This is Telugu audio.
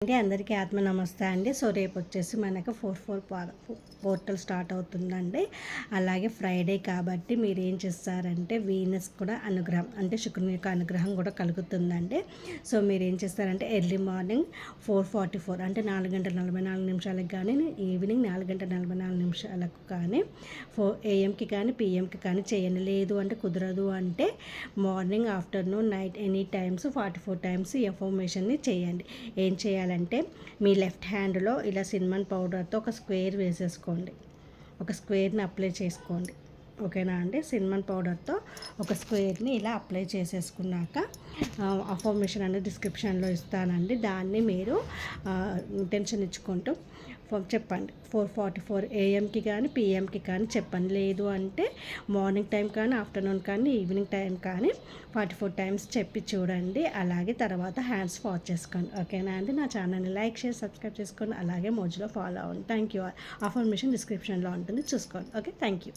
అండి అందరికీ ఆత్మ నమస్తే అండి. సో రేపు వచ్చేసి మనకు 4/4 పోర్టల్ స్టార్ట్ అవుతుందండి. అలాగే ఫ్రైడే కాబట్టి మీరు ఏం చేస్తారంటే వీనస్ కూడా అనుగ్రహం అంటే శుక్రుని యొక్క అనుగ్రహం కూడా కలుగుతుందండి. సో మీరు ఏం చేస్తారంటే ఎర్లీ మార్నింగ్ 4:44 అంటే 4:44 కానీ ఈవినింగ్ 4:44 కానీ 4 AM కానీ పిఎంకి కానీ చేయండి. లేదు అంటే కుదరదు అంటే morning afternoon night any times 44 times ఈ అఫర్మేషన్ని చేయండి. ఏం చేయాలి అంటే మీ లెఫ్ట్ హ్యాండ్లో ఇలా సిన్నమన్ పౌడర్తో ఒక స్క్వేర్ వేసేసుకోండి. ఒక స్క్వేర్ని అప్లై చేసుకోండి. ఓకేనా అండి. సిన్నమన్ పౌడర్తో ఒక స్క్వేర్ని ఇలా అప్లై చేసేసుకున్నాక అఫర్మేషన్ అనేది డిస్క్రిప్షన్లో ఇస్తానండి. దాన్ని మీరు ఇంటెన్షన్ ఇచ్చుకుంటూ చెప్పండి. 4:44 AM కానీ పిఎంకి కానీ చెప్పండి. లేదు అంటే మార్నింగ్ టైం కానీ ఆఫ్టర్నూన్ కానీ ఈవినింగ్ టైం కానీ 44 టైమ్స్ చెప్పి చూడండి. అలాగే తర్వాత హ్యాండ్స్ వాష్ చేసుకోండి. ఓకేనా అండి. నా ఛానల్ని లైక్ చేసి సబ్స్క్రైబ్ చేసుకోండి. అలాగే మోజులో ఫాలో అవ్వండి. Thank you. అఫర్మేషన్ డిస్క్రిప్షన్లో ఉంటుంది, చూసుకోండి. Okay, thank you.